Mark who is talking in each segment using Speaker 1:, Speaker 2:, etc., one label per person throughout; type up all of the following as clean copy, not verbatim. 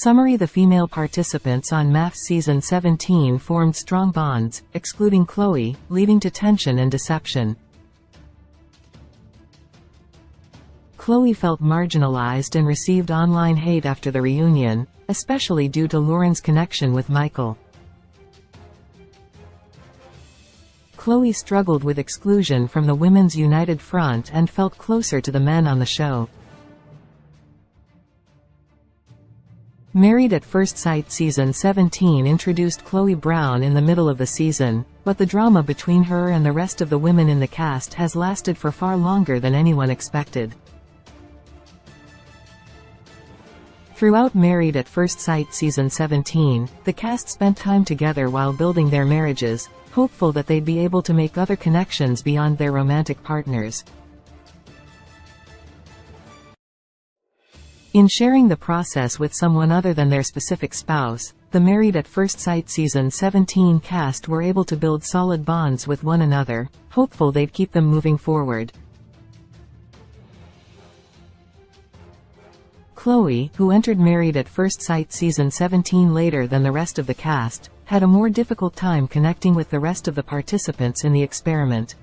Speaker 1: Summary: the female participants on MAFS Season 17 formed strong bonds, excluding Chloe, leading to tension and deception. Chloe felt marginalized and received online hate after the reunion, especially due to Lauren's connection with Michael. Chloe struggled with exclusion from the Women's United Front and felt closer to the men on the show. Married at First Sight Season 17 introduced Chloe Brown in the middle of the season, but the drama between her and the rest of the women in the cast has lasted for far longer than anyone expected. Throughout Married at First Sight Season 17, the cast spent time together while building their marriages, hopeful that they'd be able to make other connections beyond their romantic partners. In sharing the process with someone other than their specific spouse, the Married at First Sight Season 17 cast were able to build solid bonds with one another, hopeful they'd keep them moving forward. Chloe, who entered Married at First Sight Season 17 later than the rest of the cast, had a more difficult time connecting with the rest of the participants in the experiment.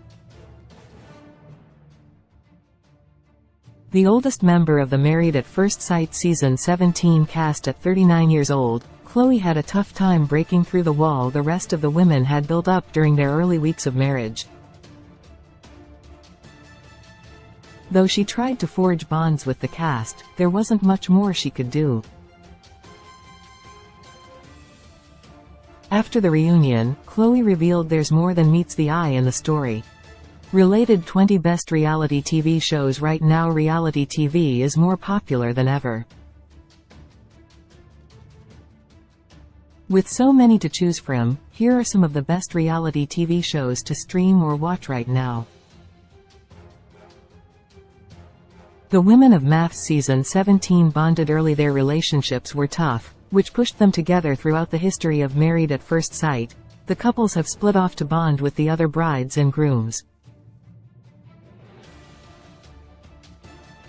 Speaker 1: The oldest member of the Married at First Sight Season 17 cast at 39 years old, Chloe had a tough time breaking through the wall the rest of the women had built up during their early weeks of marriage. Though she tried to forge bonds with the cast, there wasn't much more she could do. After the reunion, Chloe revealed there's more than meets the eye in the story. Related 20 Best Reality TV Shows. Right now reality TV is more popular than ever. With so many to choose from, here are some of the best reality TV shows to stream or watch right now. The women of MAFS Season 17 bonded early. Their relationships were tough, which pushed them together throughout the history of Married at First Sight. The couples have split off to bond with the other brides and grooms.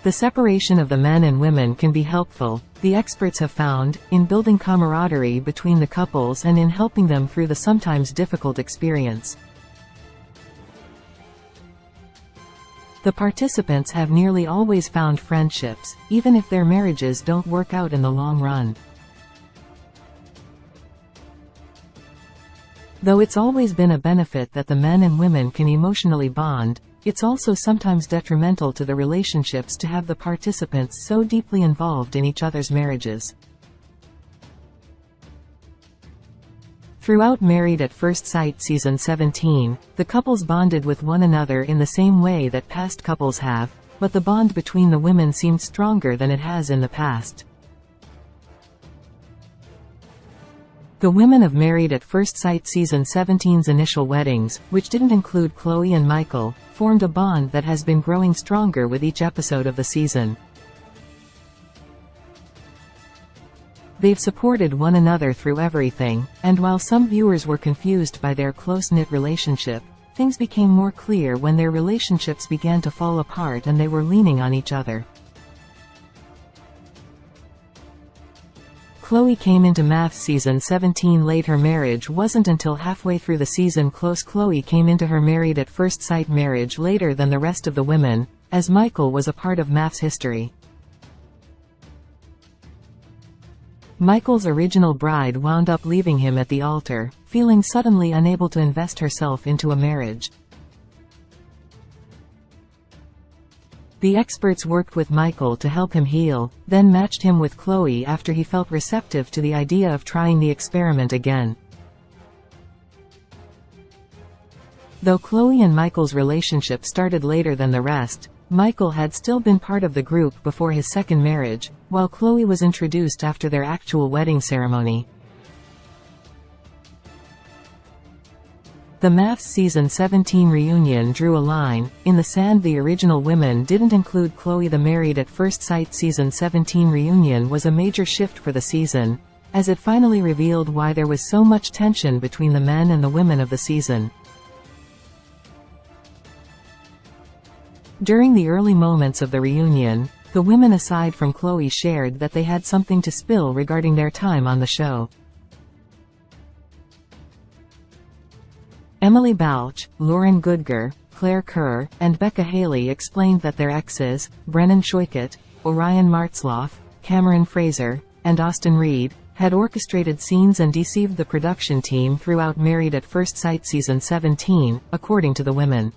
Speaker 1: The separation of the men and women can be helpful, the experts have found, in building camaraderie between the couples and in helping them through the sometimes difficult experience. The participants have nearly always found friendships, even if their marriages don't work out in the long run. Though it's always been a benefit that the men and women can emotionally bond, it's also sometimes detrimental to the relationships to have the participants so deeply involved in each other's marriages. Throughout Married at First Sight Season 17, the couples bonded with one another in the same way that past couples have, but the bond between the women seemed stronger than it has in the past. The women of Married at First Sight Season 17's initial weddings, which didn't include Chloe and Michael, formed a bond that has been growing stronger with each episode of the season. They've supported one another through everything, and while some viewers were confused by their close-knit relationship, things became more clear when their relationships began to fall apart and they were leaning on each other. Chloe came into MAFS Season 17 late. Her marriage wasn't until halfway through the season close. Chloe came into her Married at First Sight marriage later than the rest of the women, as Michael was a part of MAFS history. Michael's original bride wound up leaving him at the altar, feeling suddenly unable to invest herself into a marriage. The experts worked with Michael to help him heal, then matched him with Chloe after he felt receptive to the idea of trying the experiment again. Though Chloe and Michael's relationship started later than the rest, Michael had still been part of the group before his second marriage, while Chloe was introduced after their actual wedding ceremony. The MAFS Season 17 reunion drew a line in the sand. The original women didn't include Chloe. The Married at First Sight Season 17 reunion was a major shift for the season, as it finally revealed why there was so much tension between the men and the women of the season. During the early moments of the reunion, The women aside from Chloe shared that they had something to spill regarding their time on the show. Emily Balch, Lauren Goodger, Claire Kerr, and Becca Haley explained that their exes, Brennan Schoikert, Orion Martzloff, Cameron Fraser, and Austin Reed, had orchestrated scenes and deceived the production team throughout Married at First Sight Season 17, according to the women.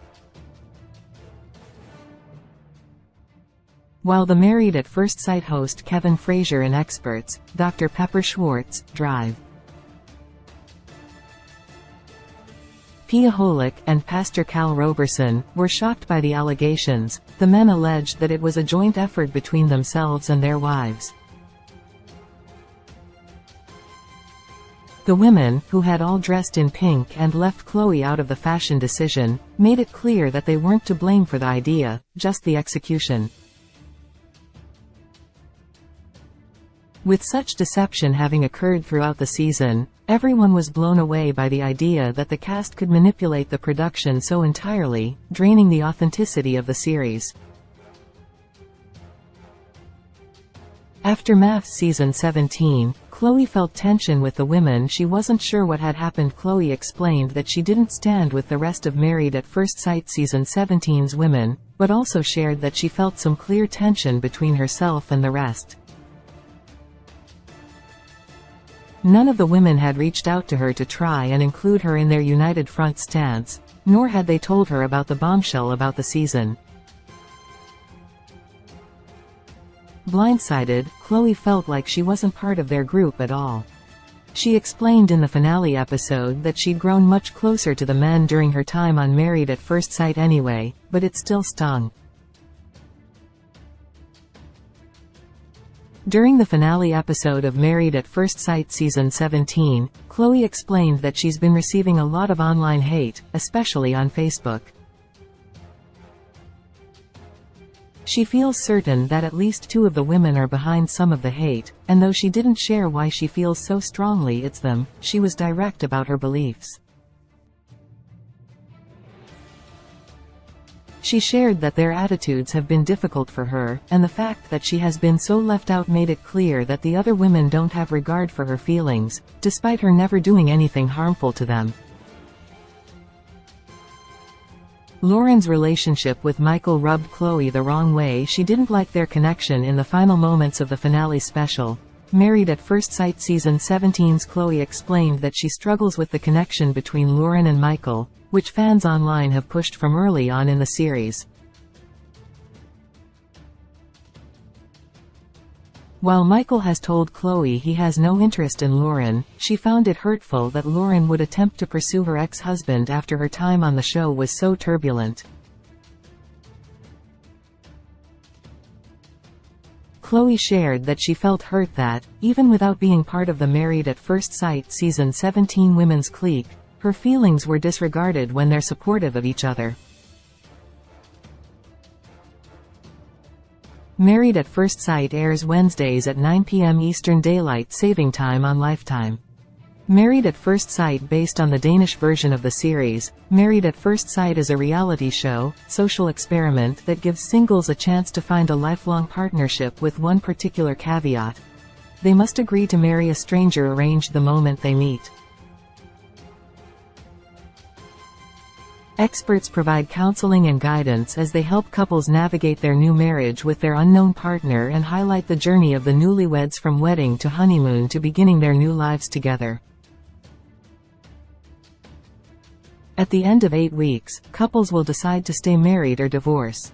Speaker 1: While the Married at First Sight host Kevin Frazier and experts, Dr. Pepper Schwartz, Drive, Pia Holick, and Pastor Cal Roberson, were shocked by the allegations, the men alleged that it was a joint effort between themselves and their wives. The women, who had all dressed in pink and left Chloe out of the fashion decision, made it clear that they weren't to blame for the idea, just the execution. With such deception having occurred throughout the season, everyone was blown away by the idea that the cast could manipulate the production so entirely, draining the authenticity of the series. After MAFS Season 17, Chloe felt tension with the women. She wasn't sure what had happened. Chloe explained that she didn't stand with the rest of Married at First Sight Season 17's women, but also shared that she felt some clear tension between herself and the rest. None of the women had reached out to her to try and include her in their united front stance, nor had they told her about the bombshell about the season. Blindsided, Chloe felt like she wasn't part of their group at all. She explained in the finale episode that she'd grown much closer to the men during her time on Married at First Sight anyway, but it still stung. During the finale episode of Married at First Sight Season 17, Chloe explained that she's been receiving a lot of online hate, especially on Facebook. She feels certain that at least two of the women are behind some of the hate, and though she didn't share why she feels so strongly it's them, she was direct about her beliefs. She shared that their attitudes have been difficult for her, and the fact that she has been so left out made it clear that the other women don't have regard for her feelings, despite her never doing anything harmful to them. Lauren's relationship with Michael rubbed Chloe the wrong way. She didn't like their connection in the final moments of the finale special. Married at First Sight Season 17's Chloe explained that she struggles with the connection between Lauren and Michael, which fans online have pushed from early on in the series. While Michael has told Chloe he has no interest in Lauren, she found it hurtful that Lauren would attempt to pursue her ex-husband after her time on the show was so turbulent. Chloe shared that she felt hurt that, even without being part of the Married at First Sight Season 17 women's clique, her feelings were disregarded when they're supportive of each other. Married at First Sight airs Wednesdays at 9 p.m. Eastern Daylight Saving Time on Lifetime. Married at First Sight, based on the Danish version of the series, Married at First Sight is a reality show, social experiment that gives singles a chance to find a lifelong partnership with one particular caveat. They must agree to marry a stranger arranged the moment they meet. Experts provide counseling and guidance as they help couples navigate their new marriage with their unknown partner and highlight the journey of the newlyweds from wedding to honeymoon to beginning their new lives together. At the end of 8 weeks, couples will decide to stay married or divorce.